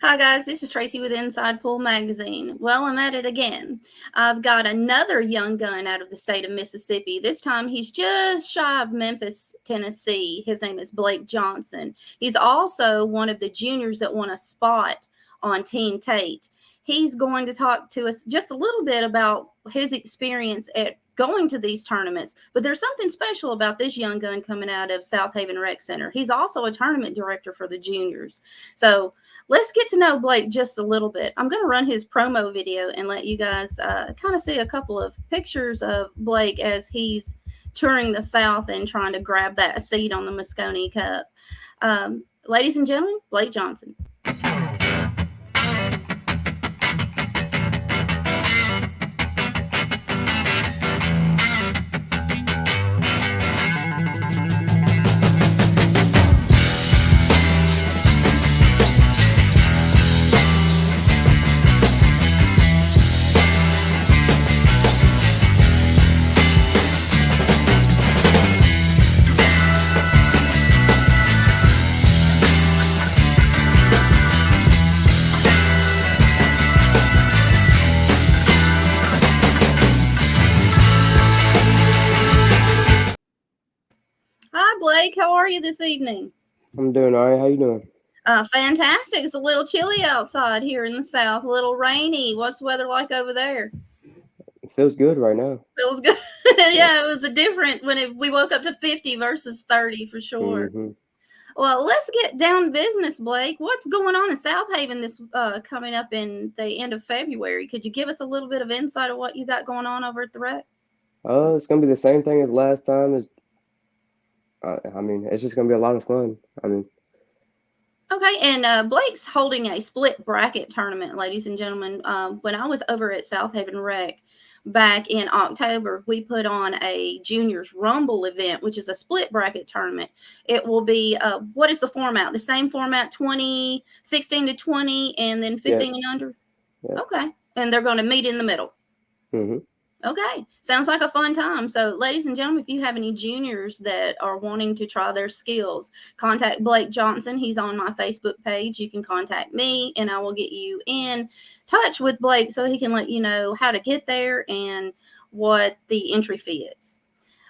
Hi guys, this is Tracy with Inside Pool Magazine. Well, I'm at it again. I've got another young gun out of the state of Mississippi. This time he's just shy of Memphis, Tennessee. His name is Blake Johnson. He's also one of the juniors that won a spot on Team Tate. He's going to talk to us just a little bit about his experience at going to these tournaments. But there's something special about this young gun coming out of South Haven Rec Center. He's also a tournament director for the juniors. So let's get to know Blake just a little bit. I'm going to run his promo video and let you guys kind of see a couple of pictures of Blake as he's touring the South and trying to grab that seat on the Moscone Cup. Ladies and gentlemen, Blake Johnson. Hi, Blake. How are you this evening? I'm doing all right. How you doing? Fantastic. It's a little chilly outside here in the South, a little rainy. What's the weather like over there? It feels good right now. Feels good. Yeah, it was a different when we woke up to 50 versus 30 for sure. hmm Well, let's get down to business, Blake. What's going on in South Haven this coming up in the end of February? Could you give us a little bit of insight of what you got going on over at the rec? It's gonna be the same thing as last time. It's just gonna be a lot of fun. Okay, and Blake's holding a split bracket tournament, ladies and gentlemen. When I was over at South Haven Rec back in October, we put on a juniors rumble event, which is a split bracket tournament. It will be what is the format? The same format, 20, 16 to 20, and then 15 and under. Yeah. Okay, and they're going to meet in the middle. hmm Okay, sounds like a fun time. So, ladies and gentlemen, if you have any juniors that are wanting to try their skills, contact Blake Johnson. He's on my Facebook page. You can contact me, and I will get you in touch with Blake so he can let you know how to get there and what the entry fee is.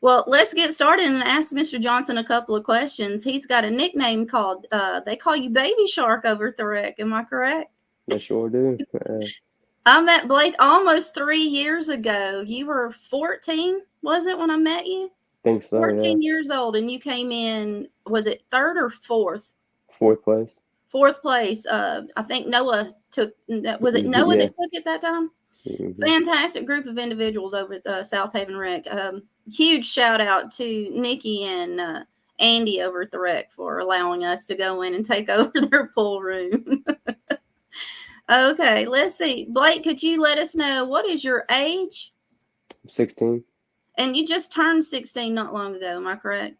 Well, let's get started and ask Mr. Johnson a couple of questions. He's got a nickname called, they call you Baby Shark over at the rec. Am I correct? I sure do. I met Blake almost 3 years ago. You were 14, was it, when I met you? Think so. 14 years old, and you came in, was it third or fourth? Fourth place. Fourth place. I think Noah took, was it Noah that took it that time? Mm-hmm. Fantastic group of individuals over at South Haven Rec. Huge shout out to Nikki and Andy over at the rec for allowing us to go in and take over their pool room. Okay, let's see. Blake, could you let us know what is your age? 16. And you just turned 16 not long ago, am I correct?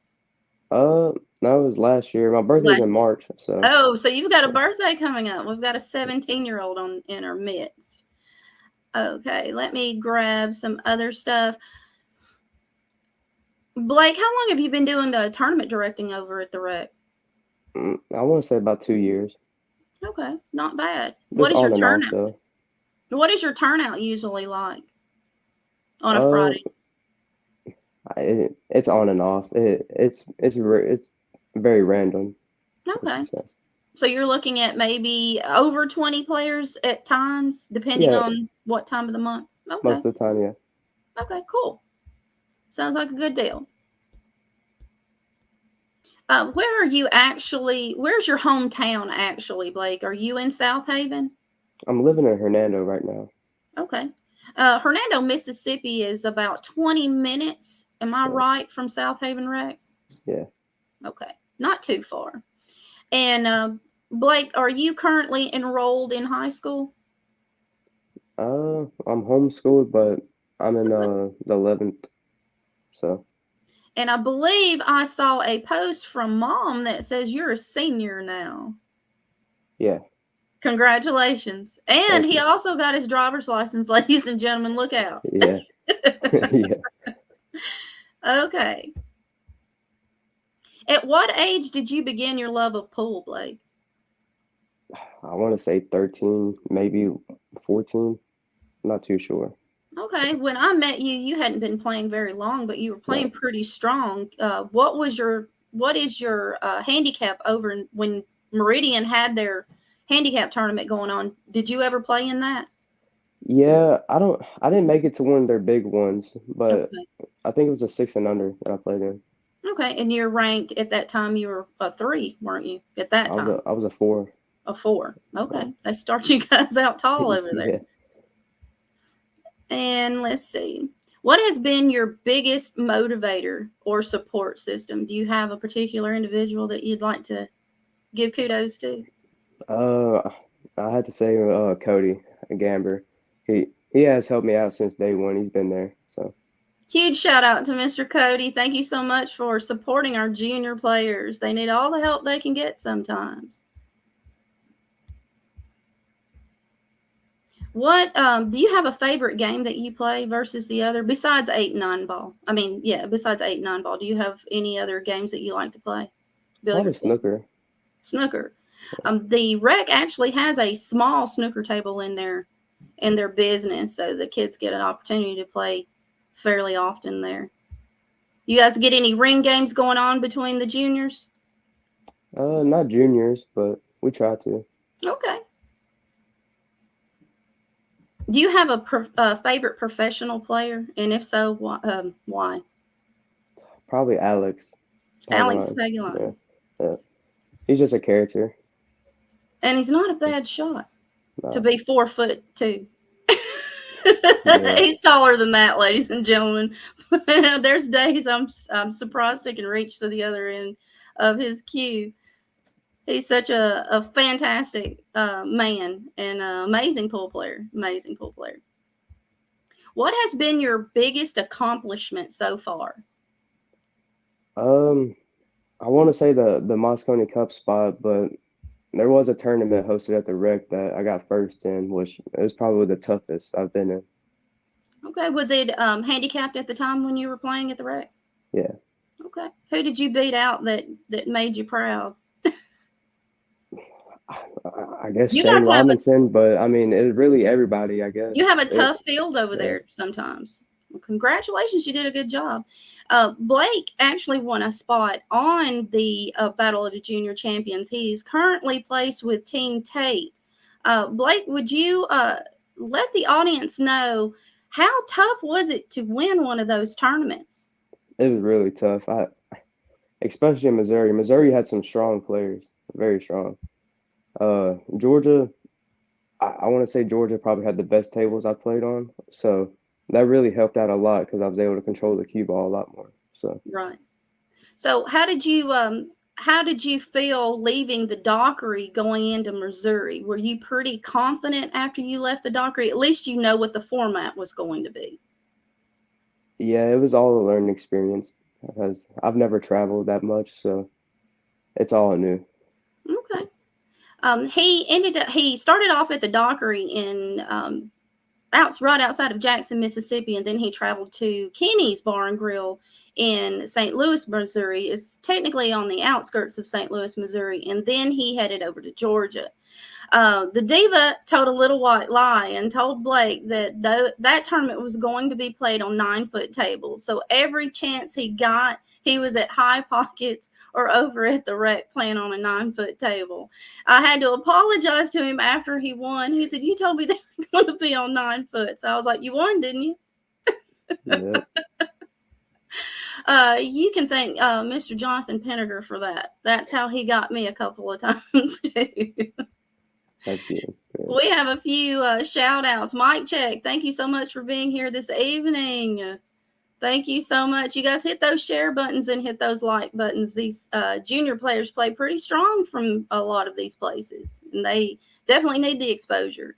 That was last year. My birthday's in March. So you've got a birthday coming up. We've got a 17-year-old in our midst. Okay, let me grab some other stuff. Blake, how long have you been doing the tournament directing over at the rec? I want to say about 2 years. Okay, not bad. What is your turnout? What is your turnout usually like on a Friday? It's on and off. It's very random. Okay. So you're looking at maybe over 20 players at times, depending on what time of the month? Okay. Most of the time, yeah. Okay, cool. Sounds like a good deal. Where are you actually? Where's your hometown actually, Blake? Are you in South Haven? I'm living in Hernando right now. Okay. Hernando, Mississippi is about 20 minutes. Am I right from South Haven Rec? Yeah. Okay. Not too far. And Blake, are you currently enrolled in high school? I'm homeschooled, but I'm in the 11th. So. And I believe I saw a post from Mom that says you're a senior now. Yeah. Congratulations. And he also got his driver's license, ladies and gentlemen. Look out. Yeah. Yeah. Okay. At what age did you begin your love of pool, Blake? I want to say 13, maybe 14. Not too sure. Okay. When I met you, you hadn't been playing very long, but you were playing Right. pretty strong. What is your handicap when Meridian had their handicap tournament going on? Did you ever play in that? Yeah, I didn't make it to one of their big ones, but Okay. I think it was a 6 and under that I played in. Okay. And your rank at that time, you were a three, weren't you? At that time, I was a 4. a four. Right. Okay. They start you guys out tall over there. Yeah. And let's see. What has been your biggest motivator or support system? Do you have a particular individual that you'd like to give kudos to? Uh, I had to say Cody Gamber. He has helped me out since day one. He's been there. So Huge shout out to Mr. Cody. Thank you so much for supporting our junior players. They need all the help they can get sometimes. What do you have a favorite game that you play versus the other besides 8 and 9 ball? I mean, yeah, besides 8 and 9 ball, do you have any other games that you like to play? probably Billiards game? snooker. Snooker. The rec actually has a small snooker table in their business, so the kids get an opportunity to play fairly often there. You guys get any ring games going on between the juniors? Not juniors, but we try to. Okay. Do you have a favorite professional player, and if so, why? Probably Alex Alex Pagalan. Yeah, Pagulon. yeah. He's just a character. And he's not a bad shot to No. be 4'2". Yeah. He's taller than that, ladies and gentlemen. There's days I'm surprised I can reach to the other end of his cue. He's such a fantastic man and an amazing pool player. Amazing pool player. What has been your biggest accomplishment so far? Um, I want to say the Moscone Cup spot, but there was a tournament hosted at the rec that I got first in, which it was probably the toughest I've been in. Okay, was it handicapped at the time when you were playing at the rec? Yeah. Okay, who did you beat out that made you proud? I guess You Shane guys have a Robinson, but I mean, it's really everybody, I You guess. have a tough field over Yeah. there sometimes. Well, congratulations, you did a good job. Blake actually won a spot on the Battle of the Junior Champions. He's currently placed with Team Tate. Blake, would you let the audience know how tough was it to win one of those tournaments? It was really tough. Especially in Missouri. Missouri had some strong players, very strong. Georgia, I want to say Georgia probably had the best tables I played on, so that really helped out a lot because I was able to control the cue ball a lot more. So Right. So how did you feel leaving the Dockery going into Missouri? Were you pretty confident after you left the Dockery? At least you know what the format was going to be. yeah, it was all a learning experience because I've never traveled that much, so it's all new. Okay. He started off at the Dockery in right outside of Jackson, Mississippi, and then he traveled to Kenny's Bar and Grill in St. Louis, Missouri. It's technically on the outskirts of St. Louis, Missouri, and then he headed over to Georgia. The diva told a little white lie and told Blake that that tournament was going to be played on 9-foot tables. So every chance he got, he was at High Pockets or over at the rec playing on a 9-foot table. I had to apologize to him after he won. He said, "You told me they were going to be on 9 foot." So I was like, "You won, didn't you?" Yep, You can thank Mr. Jonathan Pennegar for that. That's how he got me a couple of times too. that's good. Yeah. We have a few shout outs. Mike Check, thank you so much for being here this evening. Thank you so much. You guys hit those share buttons and hit those like buttons. These junior players play pretty strong from a lot of these places, and they definitely need the exposure.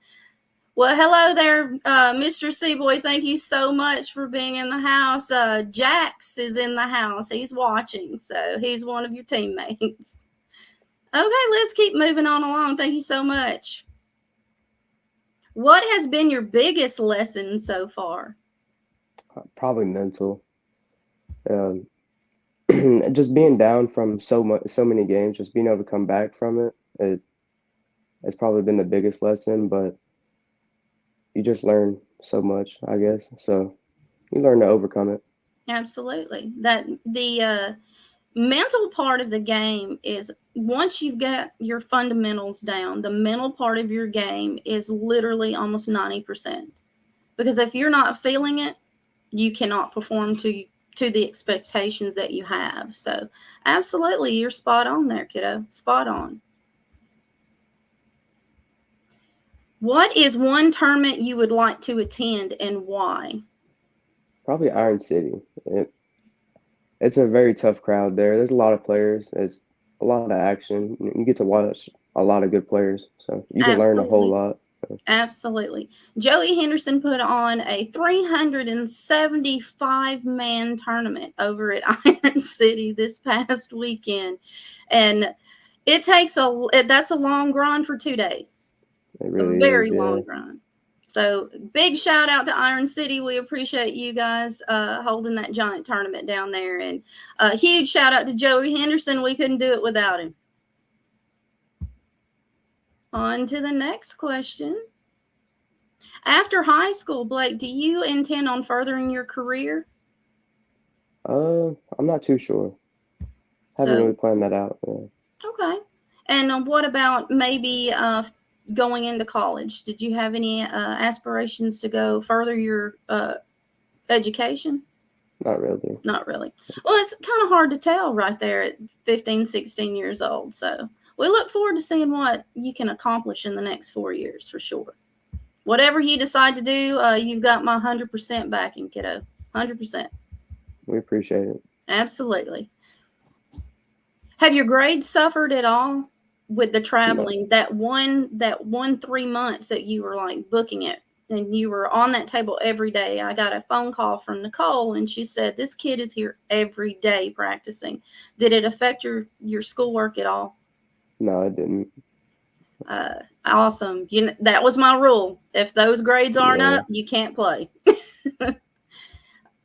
Well, hello there, Mr. Seaboy. Thank you so much for being in the house. Jax is in the house. He's watching, so he's one of your teammates. Okay, let's keep moving on along. Thank you so much. What has been your biggest lesson so far? Probably mental. Um, just being down from so many games, just being able to come back from it, it's probably been the biggest lesson, but you just learn so much, I guess. So you learn to overcome it. Absolutely. That the mental part of the game is once you've got your fundamentals down, the mental part of your game is literally almost 90%. Because if you're not feeling it, you cannot perform to the expectations that you have. So, absolutely, you're spot on there, kiddo. Spot on. What is one tournament you would like to attend and why? Probably Iron City. It's a very tough crowd there. There's a lot of players. It's a lot of action. You get to watch a lot of good players, so you can learn a whole Absolutely. lot. Absolutely. Joey Henderson put on a 375-man tournament over at Iron City this past weekend. And that's a long grind for 2 days. It A really very is, long yeah. grind. So big shout out to Iron City. We appreciate you guys holding that giant tournament down there. And a huge shout out to Joey Henderson. We couldn't do it without him. On to the next question. After high school, Blake, do you intend on furthering your career? I'm not too sure. Haven't really So, planned that out. okay. And what about maybe going into college? Did you have any aspirations to go further your education? Not really. Not really. Well, it's kind of hard to tell right there at 15, 16 years old. So we look forward to seeing what you can accomplish in the next 4 years for sure. Whatever you decide to do, you've got my 100% backing, kiddo. 100%. We appreciate it. Absolutely. Have your grades suffered at all with the No, traveling? That one 3 months that you were like booking it and you were on that table every day. I got a phone call from Nicole and she said, this kid is here every day practicing. Did it affect your schoolwork at all? no, it didn't. Awesome. That was my rule. If those grades aren't Yeah, up, you can't play.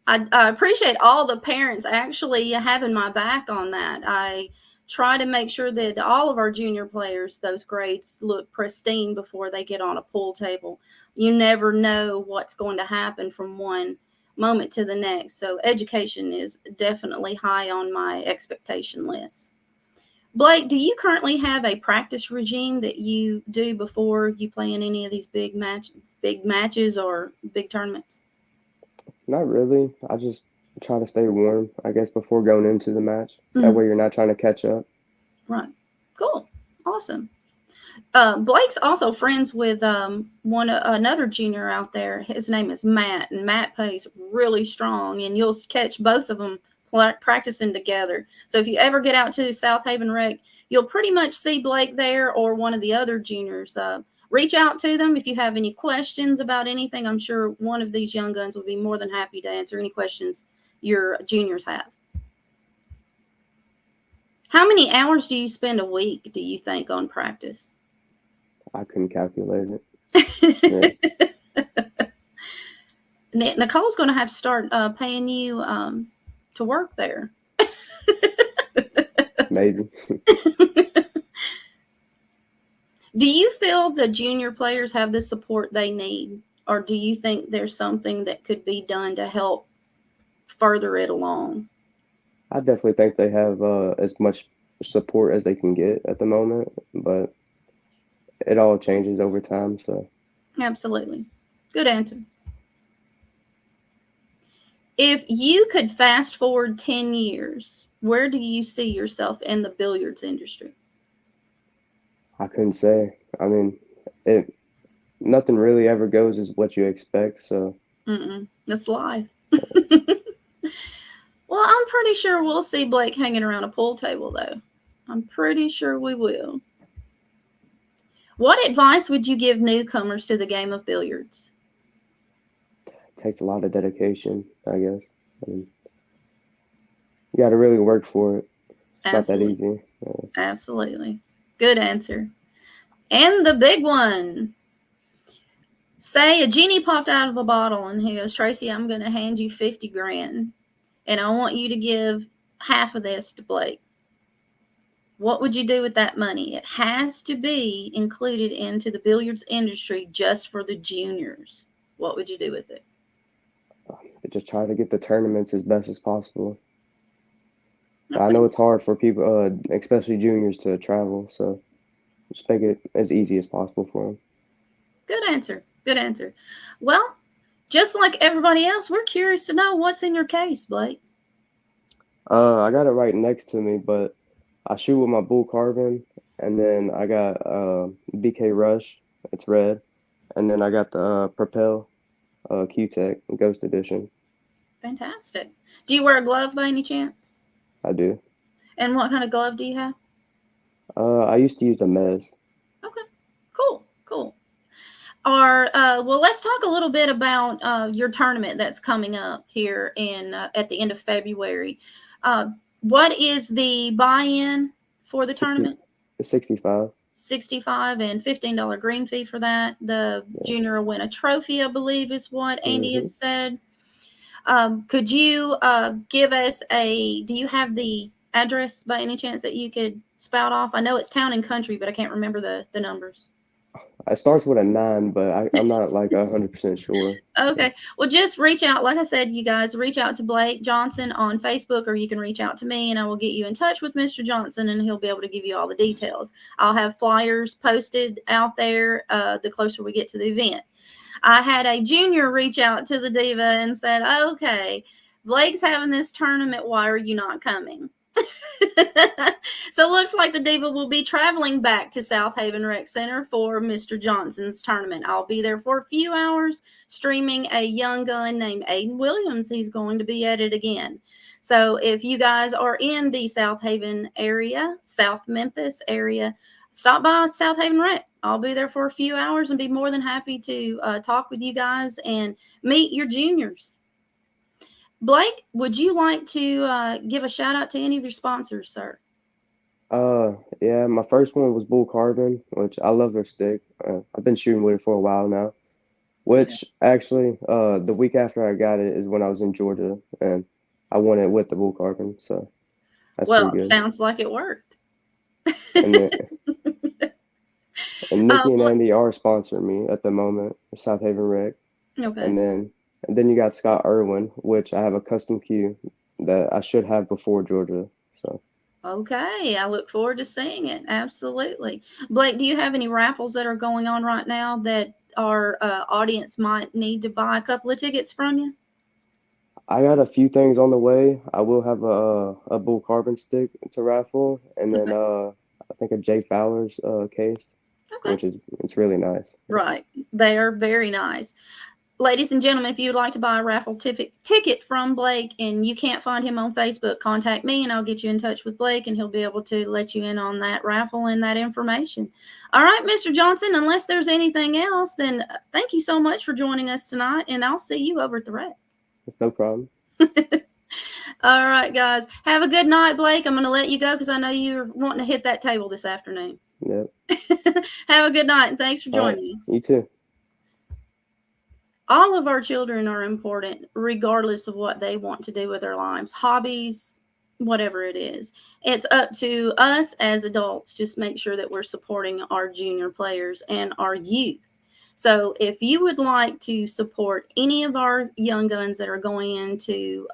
I appreciate all the parents actually having my back on that. I try to make sure that all of our junior players, those grades look pristine before they get on a pool table. You never know what's going to happen from one moment to the next. So education is definitely high on my expectation list. Blake, do you currently have a practice regime that you do before you play in any of these big matches or big tournaments? not really. I just try to stay warm, I guess, before going into the match. That Mm, way you're not trying to catch up. right. Cool. Awesome. Blake's also friends with another junior out there. His name is Matt, and Matt plays really strong, and you'll catch both of them practicing together. So if you ever get out to South Haven Rec, you'll pretty much see Blake there or one of the other juniors. Reach out to them if you have any questions about anything. I'm sure one of these young guns will be more than happy to answer any questions your juniors have. How many hours do you spend a week, do you think, on practice? I couldn't calculate it. Yeah, Nicole's going to have to start paying you to work there. maybe. Do you feel the junior players have the support they need, or do you think there's something that could be done to help further it along? I definitely think they have as much support as they can get at the moment, but it all changes over time. So Absolutely. Good answer. If you could fast forward 10 years, where do you see yourself in the billiards industry? I couldn't say. I mean, it nothing really ever goes as what you expect. So That's life. Well, I'm pretty sure we'll see Blake hanging around a pool table, though. I'm pretty sure we will. What advice would you give newcomers to the game of billiards? it takes a lot of dedication, I guess. I mean, you got to really work for it. It's not that Absolutely. easy. Absolutely. Good answer. And the big one. Say a genie popped out of a bottle and he goes, Tracy, I'm going to hand you 50 grand and I want you to give half of this to Blake. What would you do with that money? It has to be included into the billiards industry just for the juniors. What would you do with it? Just try to get the tournaments as best as possible. I Okay. know it's hard for people, especially juniors, to travel, so just make it as easy as possible for them. Good answer. Good answer. Well, just like everybody else, we're curious to know what's in your case, Blake. I got it right next to me, but I shoot with my bull carbon, and then I got BK Rush. It's red, and then I got the Propel Q-Tech Ghost Edition. Fantastic. Do you wear a glove by any chance? I do. And what kind of glove do you have? I used to use a Mez. Okay. Cool. Cool. Well, let's talk a little bit about your tournament that's coming up here in at the end of February. What is the buy-in for the 60, tournament? 65. $65 and $15 green fee for that. The junior will win a trophy, I believe, is what Andy had said. Could you give us do you have the address by any chance that you could spout off? I know it's town and country, but I can't remember the numbers. It starts with a 9, but I'm not like 100% sure. Okay. Well, just reach out. Like I said, you guys reach out to Blake Johnson on Facebook, or you can reach out to me and I will get you in touch with Mr. Johnson and he'll be able to give you all the details. I'll have flyers posted out there the closer we get to the event. I had a junior reach out to the Diva and said, okay, Blake's having this tournament. Why are you not coming? So it looks like the Diva will be traveling back to South Haven Rec Center for Mr. Johnson's tournament. I'll be there for a few hours streaming a young gun named Aiden Williams. He's going to be at it again. So if you guys are in the South Haven area, South Memphis area, stop by South Haven Rec. I'll be there for a few hours and be more than happy to talk with you guys and meet your juniors. Blake, would you like to give a shout out to any of your sponsors, sir? Yeah, my first one was Bull Carbon, which I love their stick. I've been shooting with it for a while now. Which actually, the week after I got it is when I was in Georgia, and I won it with the Bull Carbon. So that's pretty good. Sounds like it worked. And, and Nikki and Andy are sponsoring me at the moment, South Haven Rec. Okay. And then you got Scott Irwin, which I have a custom cue that I should have before Georgia. So. Okay, I look forward to seeing it. Absolutely. Blake, do you have any raffles that are going on right now that our audience might need to buy a couple of tickets from you? I got a few things on the way. I will have a Bull Carbon stick to raffle, and then I think a Jay Fowler's case, which it's really nice. Right, they are very nice. Ladies and gentlemen, if you'd like to buy a raffle ticket from Blake and you can't find him on Facebook, contact me and I'll get you in touch with Blake and he'll be able to let you in on that raffle and that information. All right, Mr. Johnson, unless there's anything else, then thank you so much for joining us tonight and I'll see you over at the rec. It's no problem. All right, guys. Have a good night, Blake. I'm going to let you go because I know you're wanting to hit that table this afternoon. Yep. Have a good night and thanks for joining us. You too. All of our children are important, regardless of what they want to do with their lives, hobbies, whatever it is. It's up to us as adults to make sure that we're supporting our junior players and our youth. So if you would like to support any of our young guns that are going into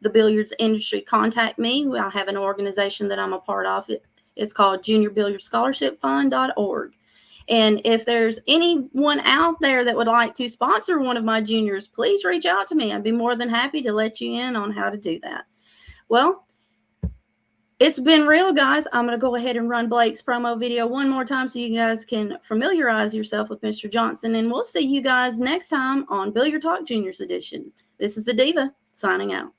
the billiards industry, contact me. I have an organization that I'm a part of. It's called JuniorBilliardsScholarshipFund.org. And if there's anyone out there that would like to sponsor one of my juniors, please reach out to me. I'd be more than happy to let you in on how to do that. Well, it's been real, guys. I'm going to go ahead and run Blake's promo video one more time so you guys can familiarize yourself with Mr. Johnson. And we'll see you guys next time on Billiard Talk Juniors Edition. This is the Diva signing out.